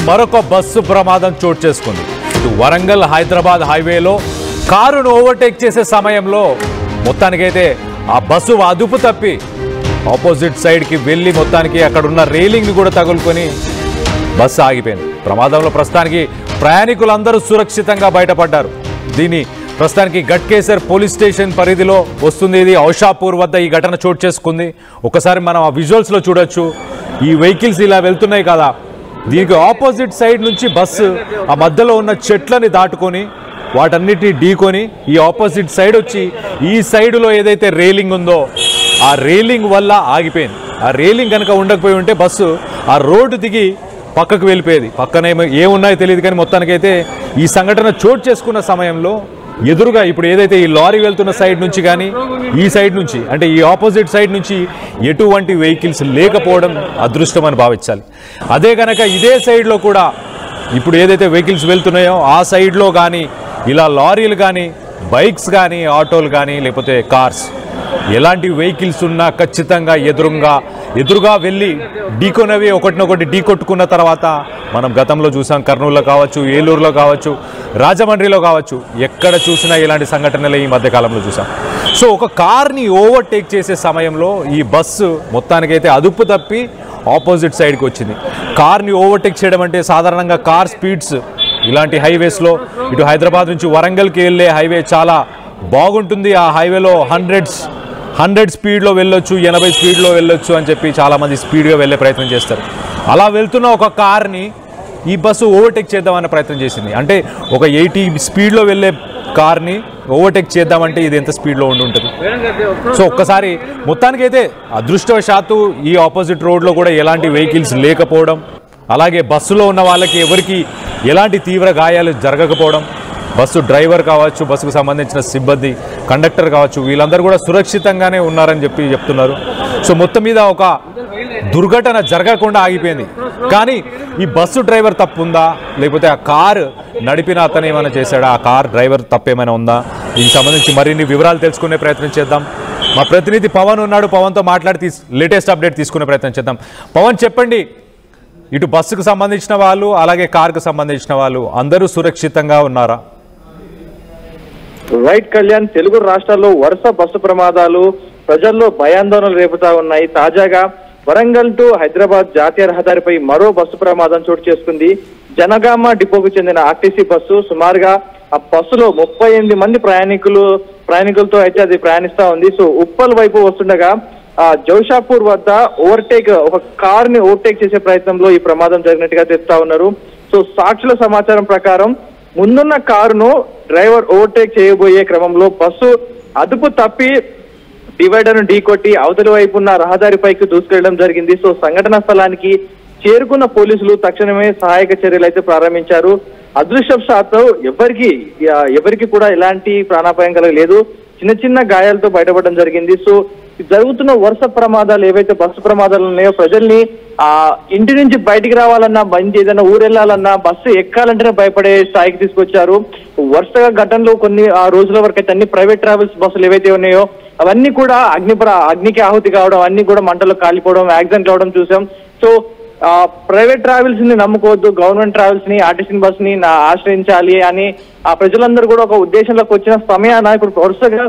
మరొక బస్సు ప్రమాదం చోటు చేసుకుంది. వరంగల్ హైదరాబాద్ హైవేలో కారును ఓవర్టేక్ చేసే సమయంలో మొత్తానికైతే ఆ బస్సు అదుపు తప్పి ఆపోజిట్ సైడ్కి వెళ్ళి మొత్తానికి అక్కడ ఉన్న రైలింగ్ని కూడా తగులుకొని బస్సు ఆగిపోయింది. ప్రమాదంలో ప్రస్తుతానికి ప్రయాణికులందరూ సురక్షితంగా బయటపడ్డారు. దీని ప్రస్తుతానికి గట్కేసర్ పోలీస్ స్టేషన్ పరిధిలో వస్తుంది. ఇది ఔషాపూర్ వద్ద ఈ ఘటన చోటు చేసుకుంది. ఒకసారి మనం ఆ విజువల్స్లో చూడొచ్చు. ఈ వెహికల్స్ ఇలా వెళ్తున్నాయి కదా, దీనికి ఆపోజిట్ సైడ్ నుంచి బస్సు ఆ మధ్యలో ఉన్న చెట్లని దాటుకొని వాటన్నిటిని ఢీకొని ఈ ఆపోజిట్ సైడ్ వచ్చి ఈ సైడులో ఏదైతే రైలింగ్ ఉందో ఆ రైలింగ్ వల్ల ఆగిపోయింది. ఆ రైలింగ్ కనుక ఉండకపోయి ఉంటే బస్సు ఆ రోడ్డు దిగి పక్కకు వెళ్ళిపోయేది. పక్కన ఏమున్నాయో తెలియదు కానీ మొత్తానికైతే ఈ సంఘటన చోటు చేసుకున్న సమయంలో ఎదురుగా ఇప్పుడు ఏదైతే ఈ లారీ వెళ్తున్న సైడ్ నుంచి కానీ ఈ సైడ్ నుంచి అంటే ఈ ఆపోజిట్ సైడ్ నుంచి ఎటువంటి వెహికల్స్ లేకపోవడం అదృష్టం అని భావించాలి. అదే కనుక ఇదే సైడ్లో కూడా ఇప్పుడు ఏదైతే వెహికల్స్ వెళ్తున్నాయో ఆ సైడ్లో కానీ ఇలా లారీలు కానీ బైక్స్ కానీ ఆటోలు కానీ లేకపోతే కార్స్ ఎలాంటి వెహికల్స్ ఉన్నా ఖచ్చితంగా ఎదురుగా వెళ్ళి ఢీకొనవి ఒకటినొకటి ఢీకొట్టుకున్న తర్వాత మనం గతంలో చూసాం. కర్నూలులో కావచ్చు, ఏలూరులో కావచ్చు, రాజమండ్రిలో కావచ్చు, ఎక్కడ చూసినా ఇలాంటి సంఘటనలు ఈ మధ్యకాలంలో చూసాం. సో ఒక కార్ని ఓవర్టేక్ చేసే సమయంలో ఈ బస్సు మొత్తానికైతే అదుపు తప్పి ఆపోజిట్ సైడ్కి వచ్చింది. కార్ని ఓవర్టేక్ చేయడం అంటే సాధారణంగా కార్ స్పీడ్స్ ఇలాంటి హైవేస్లో ఇటు హైదరాబాద్ నుంచి వరంగల్కి వెళ్ళే హైవే చాలా బాగుంటుంది. ఆ హైవేలో 100 స్పీడ్లో వెళ్ళొచ్చు, 80 స్పీడ్లో వెళ్ళొచ్చు అని చెప్పి చాలామంది స్పీడ్గా వెళ్ళే ప్రయత్నం చేస్తారు. అలా వెళ్తున్న ఒక కార్ని ఈ బస్సు ఓవర్టేక్ చేద్దామనే ప్రయత్నం చేసింది. అంటే ఒక 80 స్పీడ్లో వెళ్ళే కార్ని ఓవర్టేక్ చేద్దామంటే ఇది ఎంత స్పీడ్లో ఉంటుంది. సో ఒక్కసారి మొత్తానికైతే అదృష్టవశాత్తు ఈ ఆపోజిట్ రోడ్లో కూడా ఎలాంటి వెహికల్స్ లేకపోవడం, అలాగే బస్సులో ఉన్న వాళ్ళకి ఎవరికి ఎలాంటి తీవ్ర గాయాలు జరగకపోవడం, బస్సు డ్రైవర్ కావచ్చు, బస్సుకు సంబంధించిన సిబ్బంది, కండక్టర్ కావచ్చు, వీళ్ళందరూ కూడా సురక్షితంగానే ఉన్నారని చెప్తున్నారు. సో మొత్తం మీద ఒక దుర్ఘటన జరగకుండా ఆగిపోయింది. కానీ ఈ బస్సు డ్రైవర్ తప్పు ఉందా, లేకపోతే ఆ కారు నడిపిన అతను ఏమైనా చేశాడా, ఆ కార్ డ్రైవర్ తప్పు ఏమైనా ఉందా, దీనికి సంబంధించి మరిన్ని వివరాలు తెలుసుకునే ప్రయత్నం చేద్దాం. మా ప్రతినిధి పవన్ ఉన్నాడు, పవన్తో మాట్లాడి లేటెస్ట్ అప్డేట్ తీసుకునే ప్రయత్నం చేద్దాం. పవన్ చెప్పండి, ఇటు బస్సుకు సంబంధించిన వాళ్ళు అలాగే కారుకు సంబంధించిన వాళ్ళు అందరూ సురక్షితంగా ఉన్నారా? రైట్ కళ్యాణ్, తెలుగు రాష్ట్రాల్లో వరుస బస్సు ప్రమాదాలు ప్రజల్లో భయాందోళనలు రేపుతా ఉన్నాయి. తాజాగా వరంగల్ టు హైదరాబాద్ జాతీయ రహదారిపై మరో బస్సు ప్రమాదం చోటు చేసుకుంది. జనగామ డిపోకు చెందిన ఆర్టీసీ బస్సు సుమారుగా ఆ బస్సులో 38 మంది ప్రయాణికులతో అయితే అది ప్రయాణిస్తా ఉంది. సో ఉప్పల్ వైపు వస్తుండగా జౌషాపూర్ వద్ద ఒక కార్ ని ఓవర్టేక్ చేసే ప్రయత్నంలో ఈ ప్రమాదం జరిగినట్టుగా చెప్తా ఉన్నారు. సో సాక్షుల సమాచారం ప్రకారం ముందున్న కారును డ్రైవర్ ఓవర్టేక్ చేయబోయే క్రమంలో బస్సు అదుపు తప్పి డివైడర్ ను ఢీకొట్టి అవతలి వైపు ఉన్న రహదారిపైకి దూసుకెళ్లడం జరిగింది. సో సంఘటన స్థలానికి చేరుకున్న పోలీసులు తక్షణమే సహాయక చర్యలు అయితే ప్రారంభించారు. అదృష్టవశాత్తు ఎవరికి కూడా ఎలాంటి ప్రాణాపాయం కలగలేదు. చిన్న గాయాలతో బయటపడడం జరిగింది. సో జరుగుతున్న వరుస ప్రమాదాలు ఏవైతే బస్సు ప్రమాదాలు ఉన్నాయో ప్రజల్ని ఇంటి నుంచి బయటికి రావాలన్నా, ఏదైనా ఊరెళ్లాలన్నా, బస్సు ఎక్కాలంటేనే భయపడే స్థాయికి తీసుకొచ్చారు. వరుసగా ఘటనలు కొన్ని రోజుల వరకు అయితే అన్ని ప్రైవేట్ ట్రావెల్స్ బస్సులు ఏవైతే ఉన్నాయో అవన్నీ కూడా అగ్నికి ఆహుతి కావడం, అన్ని కూడా మంటలు కాలిపోవడం, యాక్సిడెంట్ అవడం చూసాం. సో ప్రైవేట్ ట్రావెల్స్ ని నమ్ముకోవద్దు, గవర్నమెంట్ ట్రావెల్స్ ని, ఆర్టీసీ బస్ ని ఆశ్రయించాలి అని ఆ ప్రజలందరూ కూడా ఒక ఉద్దేశంలోకి వచ్చిన సమయాన ఇప్పుడు వరుసగా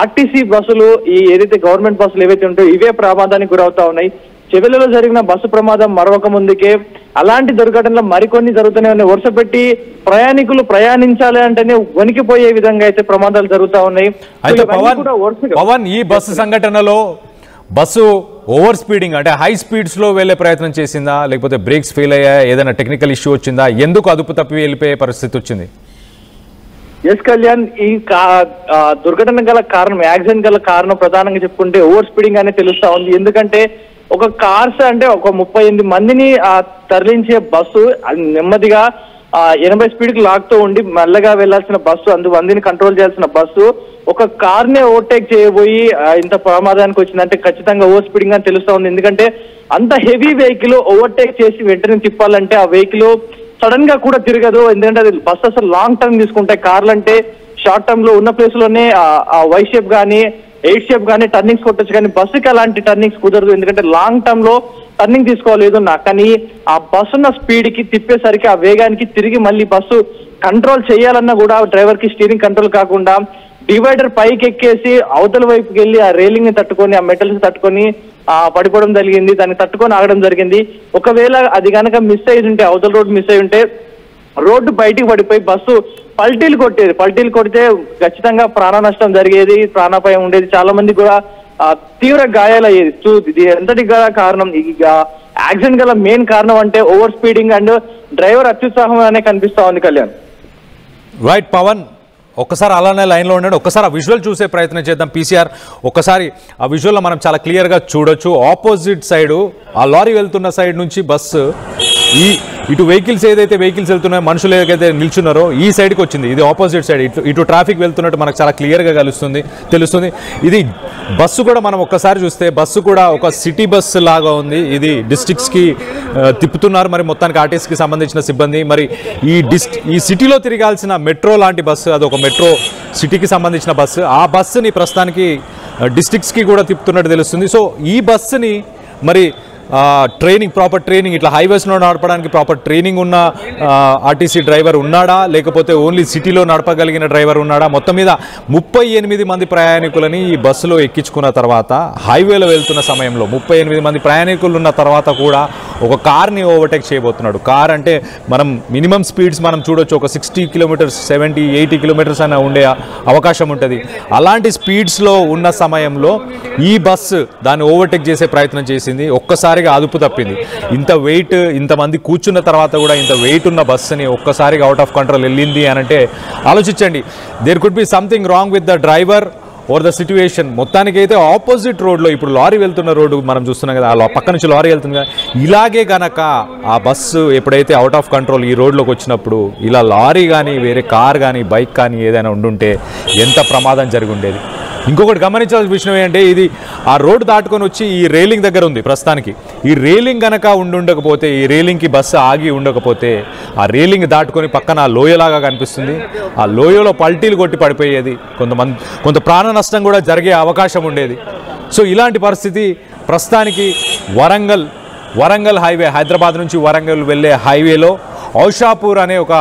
ఆర్టీసీ బస్సులు ఏదైతే గవర్నమెంట్ బస్సులు ఏవైతే ఉంటాయో ఇవే ప్రమాదానికి గురవుతా ఉన్నాయి. చెవెలలో జరిగిన బస్సు ప్రమాదం మరొక ముందుకే అలాంటి దుర్ఘటనలు మరికొన్ని జరుగుతూనే ఉన్నాయి. వరుస పెట్టి ప్రయాణికులు ప్రయాణించాలి అంటేనే వణికిపోయే విధంగా అయితే ప్రమాదాలు జరుగుతూ ఉన్నాయి. పవన్, ఈ బస్సు సంఘటనలో బస్సు ఓవర్ స్పీడింగ్ అంటే హై స్పీడ్స్ లో వెళ్లే ప్రయత్నం చేసిందా, లేకపోతే బ్రేక్స్ ఫెయిల్ అయ్యాయా, ఏదైనా టెక్నికల్ ఇష్యూ వచ్చిందా, ఎందుకు అదుపు తప్పి వెళ్ళిపోయే పరిస్థితి వచ్చింది? ఎస్ కళ్యాణ్, ఈ దుర్ఘటన గల కారణం, యాక్సిడెంట్ గల కారణం ప్రధానంగా చెప్పుకుంటే ఓవర్ స్పీడింగ్ అనే తెలుస్తా ఉంది. ఎందుకంటే ఒక కార్స్ అంటే ఒక 38 మందిని తరలించే బస్సు నెమ్మదిగా 80 స్పీడ్కి లాగుతూ ఉండి మెల్లగా వెళ్లాల్సిన బస్సు, మందిని కంట్రోల్ చేయాల్సిన బస్సు ఒక కార్ నే ఓవర్టేక్ చేయబోయి ఇంత ప్రమాదానికి వచ్చిందంటే ఖచ్చితంగా ఓవర్ స్పీడింగ్ అని తెలుస్తా ఉంది. ఎందుకంటే అంత హెవీ వెహికల్ ఓవర్టేక్ చేసి వెంటనే తిప్పాలంటే ఆ వెహికల్ సడన్ గా కూడా తిరగదు. ఎందుకంటే అది బస్సు అసలు లాంగ్ టర్మ్ తీసుకుంటాయి. కార్లు అంటే షార్ట్ టర్మ్ లో ఉన్న ప్లేస్ లోనే వై షేప్ కానీ 8 షేప్ కానీ టర్నింగ్స్ కొట్టచ్చు, కానీ బస్సుకి అలాంటి టర్నింగ్స్ కుదరదు. ఎందుకంటే లాంగ్ టర్మ్ లో టర్నింగ్ తీసుకోలేదు కానీ ఆ బస్సు ఉన్న స్పీడ్ కి తిప్పేసరికి ఆ వేగానికి తిరిగి మళ్ళీ బస్సు కంట్రోల్ చేయాలన్నా కూడా డ్రైవర్ కి స్టీరింగ్ కంట్రోల్ కాకుండా డివైడర్ పైకి ఎక్కేసి అవతల వైపుకి వెళ్ళి ఆ రైలింగ్ ని తట్టుకొని ఆ మెటల్స్ తట్టుకొని పడిపోవడం జరిగింది. దాన్ని తట్టుకొని ఆగడం జరిగింది. ఒకవేళ అది కనుక మిస్ అయ్యి ఉంటే, అవతల రోడ్ మిస్ అయ్యి ఉంటే రోడ్డు బయటికి పడిపోయి బస్సు పల్టీలు కొట్టేది. పల్టీలు కొడితే ఖచ్చితంగా ప్రాణ నష్టం జరిగేది, ప్రాణాపాయం ఉండేది. చాలా మంది కూడా తీవ్ర గాయాలయ్యేది. ఇది ఎంతటి కారణం, యాక్సిడెంట్ గల మెయిన్ కారణం అంటే ఓవర్ స్పీడింగ్ అండ్ డ్రైవర్ అత్యుత్సాహం అనే కనిపిస్తా ఉంది. కళ్యాణ్. రైట్ పవన్, ఒక్కసారి అలానే లైన్లో ఉండండి. ఒక్కసారి ఆ విజువల్ చూసే ప్రయత్నం చేద్దాం. పీసీఆర్ ఒక్కసారి ఆ విజువల్లో మనం చాలా క్లియర్గా చూడొచ్చు. ఆపోజిట్ సైడు ఆ లారీ వెళ్తున్న సైడ్ నుంచి బస్సు ఇటు వెహికల్స్ ఏదైతే వెహికల్స్ వెళ్తున్నాయో, మనుషులు ఏదైతే నిల్చున్నారో ఈ సైడ్కి వచ్చింది. ఇది ఆపోజిట్ సైడ్, ఇటు ట్రాఫిక్ వెళ్తున్నట్టు మనకు చాలా క్లియర్గా తెలుస్తుంది. ఇది బస్సు కూడా మనం ఒక్కసారి చూస్తే బస్సు కూడా ఒక సిటీ బస్సు లాగా ఉంది. ఇది డిస్ట్రిక్ట్స్కి తిప్పుతున్నారు మరి మొత్తానికి ఆర్టీసీకి సంబంధించిన సిబ్బంది. మరి ఈ సిటీలో తిరగాల్సిన మెట్రో లాంటి బస్సు, అది ఒక మెట్రో సిటీకి సంబంధించిన బస్సు. ఆ బస్సుని ప్రస్తుతానికి డిస్ట్రిక్ట్స్కి కూడా తిప్పుతున్నట్టు తెలుస్తుంది. సో ఈ బస్సుని మరి ప్రాపర్ ట్రైనింగ్ ఇట్లా హైవేస్లో నడపడానికి ప్రాపర్ ట్రైనింగ్ ఉన్న ఆర్టీసీ డ్రైవర్ ఉన్నాడా, లేకపోతే ఓన్లీ సిటీలో నడపగలిగిన డ్రైవర్ ఉన్నాడా? మొత్తం మీద 38 మంది ప్రయాణికులని ఈ బస్సులో ఎక్కించుకున్న తర్వాత హైవేలో వెళ్తున్న సమయంలో 38 మంది ప్రయాణికులు ఉన్న తర్వాత కూడా ఒక కార్ని ఓవర్టేక్ చేయబోతున్నాడు. కార్ అంటే మనం మినిమం స్పీడ్స్ మనం చూడొచ్చు, ఒక 60 కిలోమీటర్స్ 70-80 కిలోమీటర్స్ అయినా ఉండే అవకాశం ఉంటుంది. అలాంటి స్పీడ్స్లో ఉన్న సమయంలో ఈ బస్సు దాన్ని ఓవర్టేక్ చేసే ప్రయత్నం చేసింది. ఒక్కసారిగా అదుపు తప్పింది. ఇంత వెయిట్, ఇంతమంది కూర్చున్న తర్వాత కూడా ఇంత వెయిట్ ఉన్న బస్సుని ఒక్కసారిగా అవుట్ ఆఫ్ కంట్రోల్ వెళ్ళింది అని అంటే ఆలోచించండి. There could be something wrong with the driver or the situation. మొత్తానికి అయితే ఆపోజిట్ రోడ్లో ఇప్పుడు లారీ వెళ్తున్న రోడ్డు మనం చూస్తున్నాం కదా, ఆ పక్క నుంచి లారీ వెళ్తుంది కదా, ఇలాగే గనక ఆ బస్సు ఎప్పుడైతే అవుట్ ఆఫ్ కంట్రోల్ ఈ రోడ్లోకి వచ్చినప్పుడు ఇలా లారీ కానీ వేరే కార్ కానీ బైక్ కానీ ఏదైనా ఉండుంటే ఎంత ప్రమాదం జరిగి ఉండేది. ఇంకొకటి గమనించాల్సిన విషయం ఏంటంటే, ఇది ఆ రోడ్డు దాటుకొని వచ్చి ఈ రైలింగ్ దగ్గర ఉంది ప్రస్తుతానికి. ఈ రైలింగ్ కనుక ఉండకపోతే, ఈ రైలింగ్కి బస్సు ఆగి ఉండకపోతే, ఆ రైలింగ్ దాటుకొని పక్కన లోయలాగా కనిపిస్తుంది, ఆ లోయలో పల్టీలు కొట్టి పడిపోయేది. కొంత ప్రాణ నష్టం కూడా జరిగే అవకాశం ఉండేది. సో ఇలాంటి పరిస్థితి ప్రస్తుతానికి వరంగల్ హైవే, హైదరాబాద్ నుంచి వరంగల్ వెళ్ళే హైవేలో ఔషాపూర్ అనే ఒక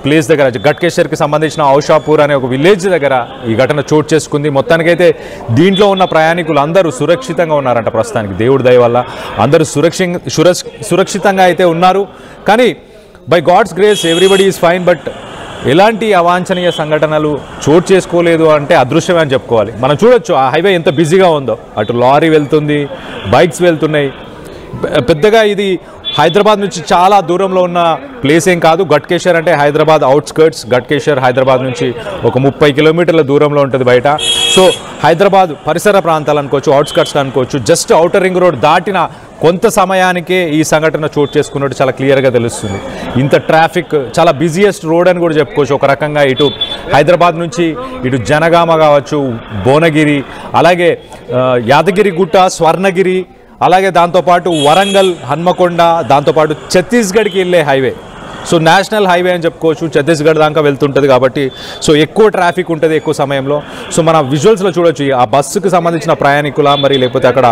ప్లేస్ దగ్గర, గట్కేశ్వర్కి సంబంధించిన ఔషాపూర్ అనే ఒక విలేజ్ దగ్గర ఈ ఘటన చోటు చేసుకుంది. మొత్తానికైతే దీంట్లో ఉన్న ప్రయాణికులు అందరూ సురక్షితంగా ఉన్నారంట. ప్రస్తుతానికి దేవుడి దయ వల్ల అందరూ సురక్షితంగా అయితే ఉన్నారు. కానీ by God's grace everybody is fine. But ఎలాంటి అవాంఛనీయ సంఘటనలు చోటు చేసుకోలేదు అంటే అదృశ్యమే అని చెప్పుకోవాలి. మనం చూడొచ్చు ఆ హైవే ఎంత బిజీగా ఉందో. అటు లారీ వెళ్తుంది, బైక్స్ వెళ్తున్నాయి. పెద్దగా ఇది హైదరాబాద్ నుంచి చాలా దూరంలో ఉన్న ప్లేస్ ఏం కాదు. గట్కేశ్వర్ అంటే హైదరాబాద్ అవుట్స్కర్ట్స్. గట్కేశ్వర్ హైదరాబాద్ నుంచి ఒక 30 కిలోమీటర్ల దూరంలో ఉంటుంది బయట. సో హైదరాబాద్ పరిసర ప్రాంతాలు అనుకోవచ్చు, అవుట్స్కర్ట్స్ అనుకోవచ్చు. జస్ట్ ఔటర్ రింగ్ రోడ్ దాటిన కొంత సమయానికే ఈ సంఘటన చోటు చేసుకున్నట్టు చాలా క్లియర్గా తెలుస్తుంది. ఇంత ట్రాఫిక్, చాలా బిజియెస్ట్ రోడ్ అని కూడా చెప్పుకోవచ్చు ఒక రకంగా. ఇటు హైదరాబాద్ నుంచి ఇటు జనగామ కావచ్చు, భువనగిరి, అలాగే యాదగిరిగుట్ట, స్వర్ణగిరి, అలాగే దాంతోపాటు వరంగల్, హన్మకొండ, దాంతోపాటు ఛత్తీస్గఢ్కి వెళ్ళే హైవే. సో నేషనల్ హైవే అని చెప్పుకోవచ్చు. ఛత్తీస్గఢ్ దాకా వెళ్తుంటుంది కాబట్టి సో ఎక్కువ ట్రాఫిక్ ఉంటుంది ఎక్కువ సమయంలో. సో మన విజువల్స్లో చూడొచ్చు ఆ బస్సుకు సంబంధించిన ప్రయాణికుల మరి లేకపోతే అక్కడ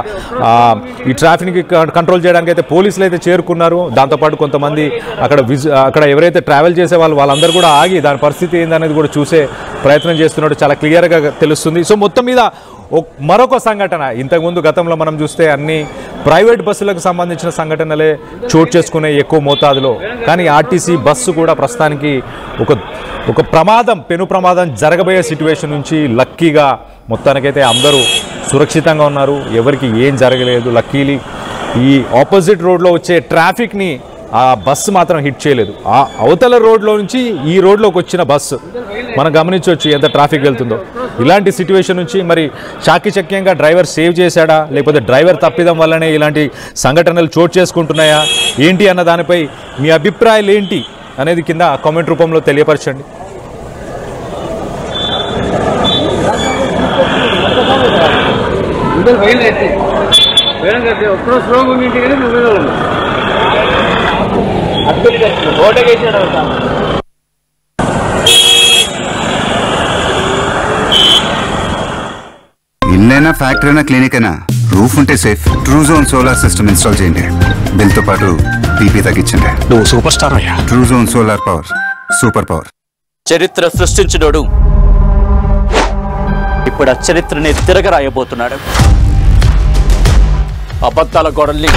ఈ ట్రాఫిక్ని కంట్రోల్ చేయడానికి అయితే పోలీసులు అయితే చేరుకున్నారు. దాంతోపాటు కొంతమంది అక్కడ ఎవరైతే ట్రావెల్ చేసే వాళ్ళందరూ కూడా ఆగి దాని పరిస్థితి ఏందనేది కూడా చూసే ప్రయత్నం చేస్తున్నట్టు చాలా క్లియర్గా తెలుస్తుంది. సో మొత్తం మీద మరొక సంఘటన, ఇంతకుముందు గతంలో మనం చూస్తే అన్ని ప్రైవేట్ బస్సులకు సంబంధించిన సంఘటనలే చోటు చేసుకునే ఎక్కువ మోతాదులో. కానీ ఆర్టీసీ బస్సు కూడా ప్రస్తుతానికి ఒక పెను ప్రమాదం జరగబోయే సిచ్యువేషన్ నుంచి లక్కీగా మొత్తానికైతే అందరూ సురక్షితంగా ఉన్నారు. ఎవరికి ఏం జరగలేదు. లక్కీలీ ఈ ఆపోజిట్ రోడ్లో వచ్చే ట్రాఫిక్ని ఆ బస్సు మాత్రం హిట్ చేయలేదు. ఆ అవతల రోడ్లో నుంచి ఈ రోడ్లోకి వచ్చిన బస్సు మనం గమనించవచ్చు ఎంత ట్రాఫిక్ వెళ్తుందో. ఇలాంటి సిచ్యువేషన్ నుంచి మరి చాకచక్యంగా డ్రైవర్ సేవ్ చేశాడా, లేకపోతే డ్రైవర్ తప్పిదం వల్లనే ఇలాంటి సంఘటనలు చోటు చేసుకుంటున్నాయా ఏంటి అన్న దానిపై మీ అభిప్రాయాలు ఏంటి అనేది కింద కామెంట్ రూపంలో తెలియపరచండి. ఇల్లైనా ఫ్యాక్టరీనా క్లినిక్ అయినా రూఫ్ ఉంటే safe. True zone solar system install చేయండి. బిల్ తో పాటు బీపీ తగ్గించండి. నువ్వు సూపర్ స్టార్ అయ్యా. True zone solar power, super power. చరిత్ర సృష్టించినోడు ఇప్పుడు ఆ చరిత్రని తిరగరాయబోతున్నాడు. అబద్ధాల గోడల్ని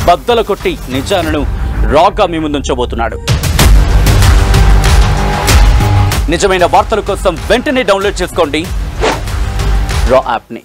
బద్దలు కొట్టి నిజాలను రాగా మీ ముందుంచబోతున్నాడు. నిజమైన వార్తల కోసం వెంటనే డౌన్లోడ్ చేసుకోండి రా యాప్ని.